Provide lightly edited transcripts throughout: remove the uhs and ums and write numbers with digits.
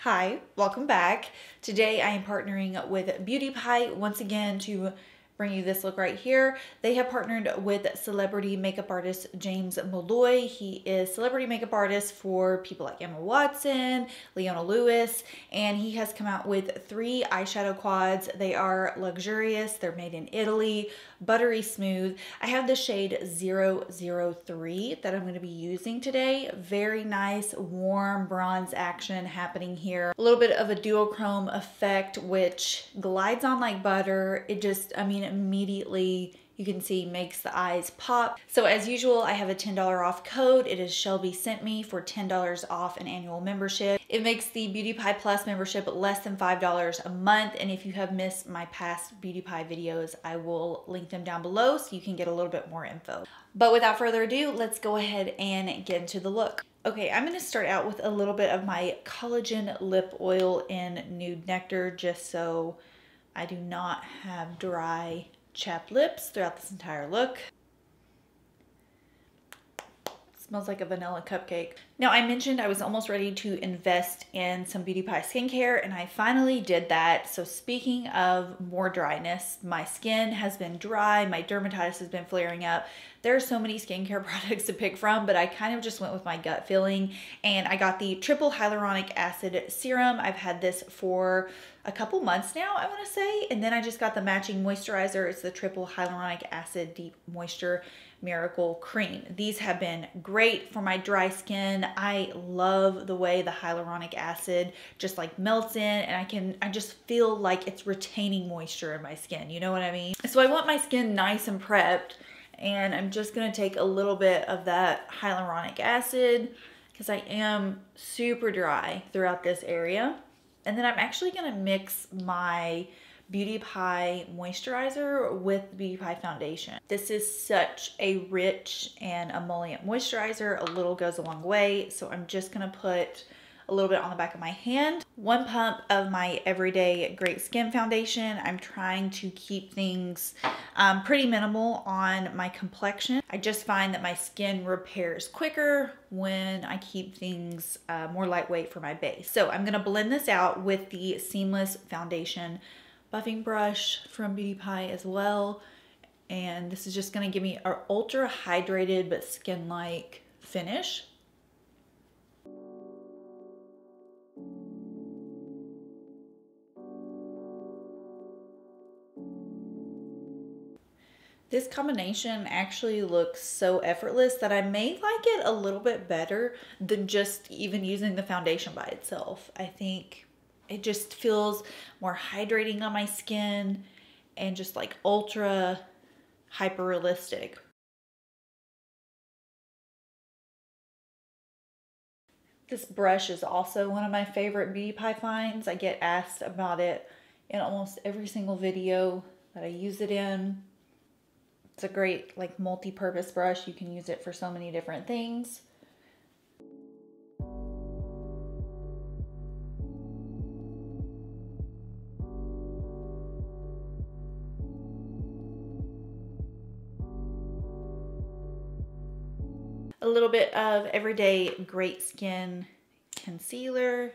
Hi, welcome back. Today I am partnering with Beauty Pie once again to bring you this look right here. They have partnered with celebrity makeup artist James Malloy. He is celebrity makeup artist for people like Emma Watson, Leona Lewis, and he has come out with 3 eyeshadow quads. They are luxurious, they're made in Italy, buttery smooth. I have the shade 003 that I'm going to be using today. Very nice warm bronze action happening here. A little bit of a duochrome effect which glides on like butter. It just, immediately you can see makes the eyes pop. So as usual, I have a $10 off code. It is Shelby sent me for $10 off an annual membership. It makes the Beauty Pie Plus membership less than $5 a month. And if you have missed my past Beauty Pie videos, I will link them down below so you can get a little bit more info. But without further ado, let's go ahead and get into the look. Okay, I'm gonna start out with a little bit of my collagen lip oil in Nude Nectar just so I do not have dry, chapped lips throughout this entire look. Smells like a vanilla cupcake. Now, I mentioned I was almost ready to invest in some Beauty Pie skincare, and I finally did that. So speaking of more dryness, my skin has been dry, my dermatitis has been flaring up. There are so many skincare products to pick from, but I kind of just went with my gut feeling, and I got the triple hyaluronic acid serum. I've had this for a couple months now, I want to say, and then I just got the matching moisturizer. It's the triple hyaluronic acid deep moisture miracle cream. These have been great for my dry skin. I love the way the hyaluronic acid just like melts in, and I just feel like it's retaining moisture in my skin. You know what I mean? So I want my skin nice and prepped, and I'm just gonna take a little bit of that hyaluronic acid because I am super dry throughout this area. And then I'm actually gonna mix my Beauty Pie moisturizer with the Beauty Pie foundation. This is such a rich and emollient moisturizer. A little goes a long way. So I'm just gonna put a little bit on the back of my hand. 1 pump of my Everyday Great Skin foundation. I'm trying to keep things pretty minimal on my complexion. I just find that my skin repairs quicker when I keep things more lightweight for my base. So I'm gonna blend this out with the Seamless Foundation buffing brush from Beauty Pie as well. And this is just gonna give me an ultra hydrated but skin-like finish. This combination actually looks so effortless that I may like it a little bit better than just even using the foundation by itself. I think it just feels more hydrating on my skin and just like ultra hyper realistic. This brush is also one of my favorite Beauty Pie finds. I get asked about it in almost every single video that I use it in. It's a great like multi-purpose brush. You can use it for so many different things. A little bit of Everyday Great Skin concealer,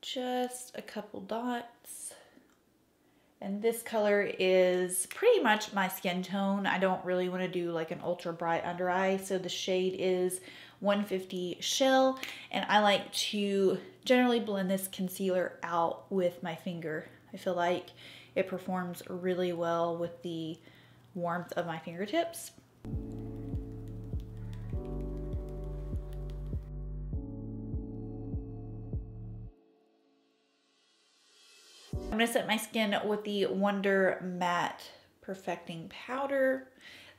just a couple dots. And this color is pretty much my skin tone. I don't really want to do like an ultra bright under eye. So the shade is 150 Shell. And I like to generally blend this concealer out with my finger. I feel like it performs really well with the warmth of my fingertips. I'm gonna set my skin with the Wonder Matte Perfecting Powder.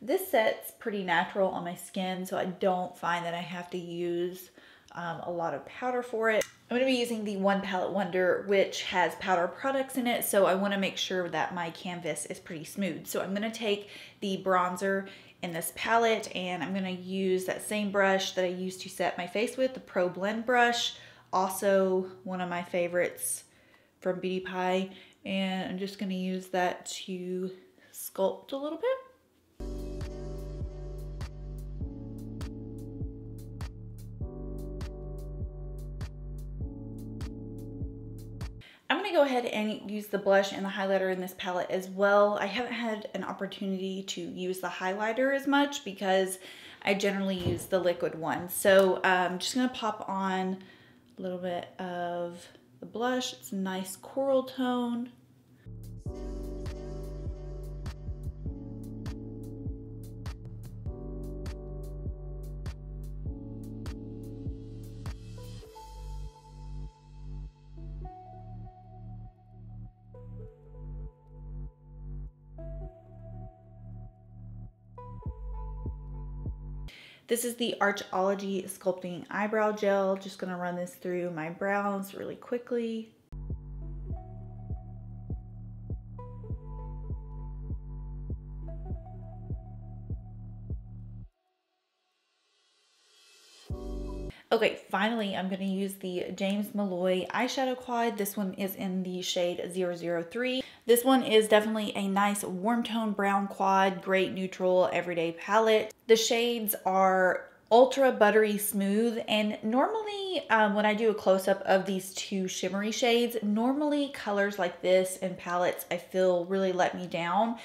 This set's pretty natural on my skin, so I don't find that I have to use a lot of powder for it. I'm gonna be using the One Palette Wonder, which has powder products in it, so I wanna make sure that my canvas is pretty smooth. So I'm gonna take the bronzer in this palette, and I'm gonna use that same brush that I used to set my face with, the Pro Blend brush. Also one of my favorites from Beauty Pie, and I'm just gonna use that to sculpt a little bit. I'm going to go ahead and use the blush and the highlighter in this palette as well. I haven't had an opportunity to use the highlighter as much because I generally use the liquid one. So I'm just going to pop on a little bit of the blush. It's a nice coral tone. This is the Archology Sculpting Eyebrow Gel. Just gonna run this through my brows really quickly. Okay, finally, I'm going to use the James Malloy eyeshadow quad. This one is in the shade 003. This one is definitely a nice warm tone brown quad, great neutral everyday palette. The shades are ultra buttery smooth, and normally when I do a close-up of these two shimmery shades, normally colors like this in palettes I feel really let me down.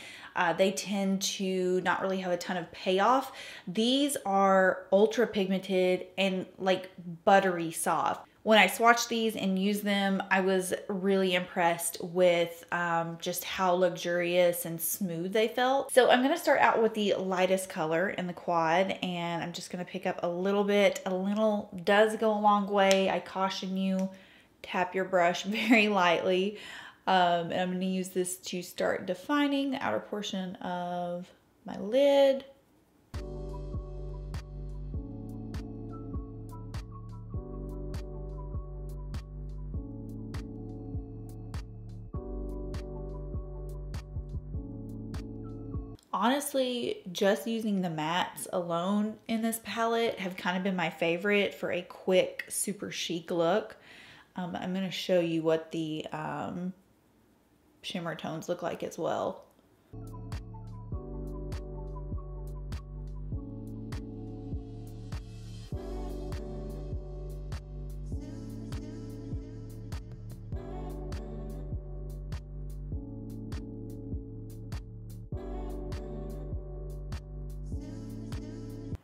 They tend to not really have a ton of payoff. These are ultra pigmented and like buttery soft. When I swatched these and used them, I was really impressed with just how luxurious and smooth they felt. So I'm going to start out with the lightest color in the quad, and I'm just going to pick up a little bit. A little does go a long way. I caution you, tap your brush very lightly. And I'm going to use this to start defining the outer portion of my lid. Honestly, just using the mattes alone in this palette have kind of been my favorite for a quick, super chic look. I'm going to show you what the shimmer tones look like as well.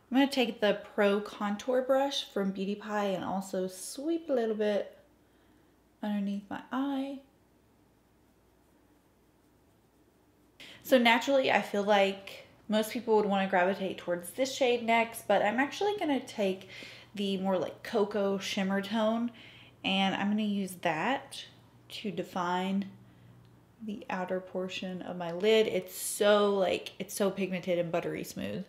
I'm going to take the Pro Contour brush from Beauty Pie and also sweep a little bit underneath my eye. So naturally, I feel like most people would want to gravitate towards this shade next, but I'm actually going to take the more like cocoa shimmer tone, and I'm going to use that to define the outer portion of my lid. It's so pigmented and buttery smooth.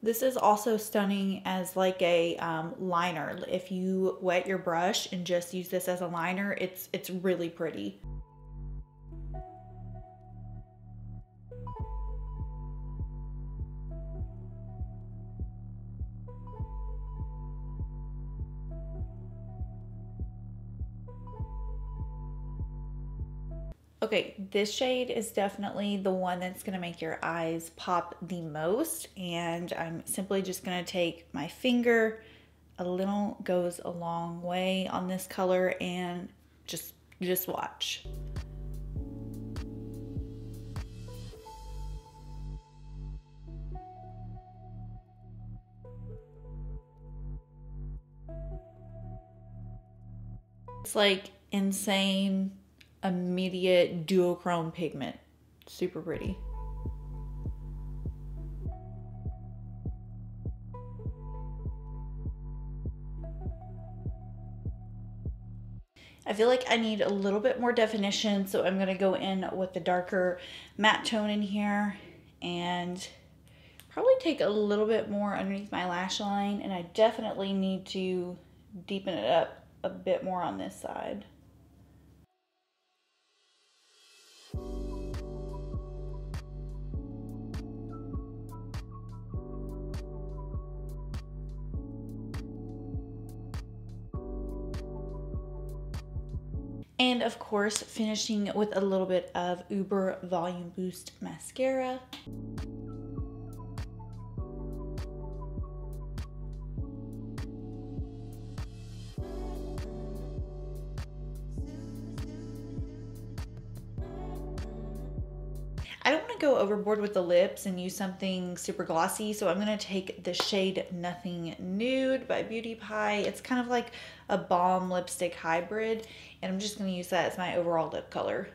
This is also stunning as like a liner. If you wet your brush and just use this as a liner, it's really pretty. Okay, this shade is definitely the one that's gonna make your eyes pop the most, and I'm simply just gonna take my finger. A little goes a long way on this color, and just watch. It's like insane, immediate duochrome pigment. Super pretty. I feel like I need a little bit more definition, so I'm going to go in with the darker matte tone in here and probably take a little bit more underneath my lash line, and I definitely need to deepen it up a bit more on this side. And of course, finishing with a little bit of Uber Volume Boost mascara. I don't want to go overboard with the lips and use something super glossy, so I'm going to take the shade Nothing Nude by Beauty Pie. It's kind of like a balm lipstick hybrid, and I'm just going to use that as my overall lip color.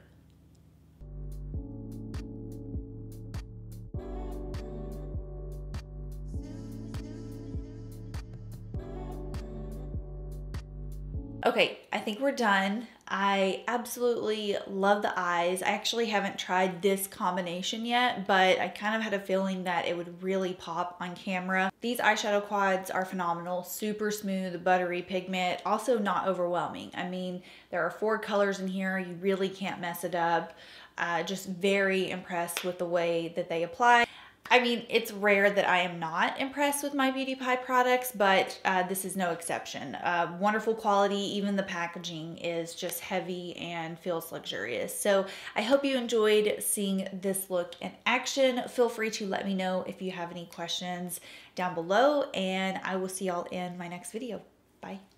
Okay, I think we're done. I absolutely love the eyes. I actually haven't tried this combination yet, but I kind of had a feeling that it would really pop on camera. These eyeshadow quads are phenomenal. Super smooth, buttery pigment, also not overwhelming. I mean, there are 4 colors in here. You really can't mess it up. Just very impressed with the way that they apply. I mean, it's rare that I am not impressed with my Beauty Pie products, but this is no exception. Wonderful quality. Even the packaging is just heavy and feels luxurious. So I hope you enjoyed seeing this look in action. Feel free to let me know if you have any questions down below, and I will see y'all in my next video. Bye.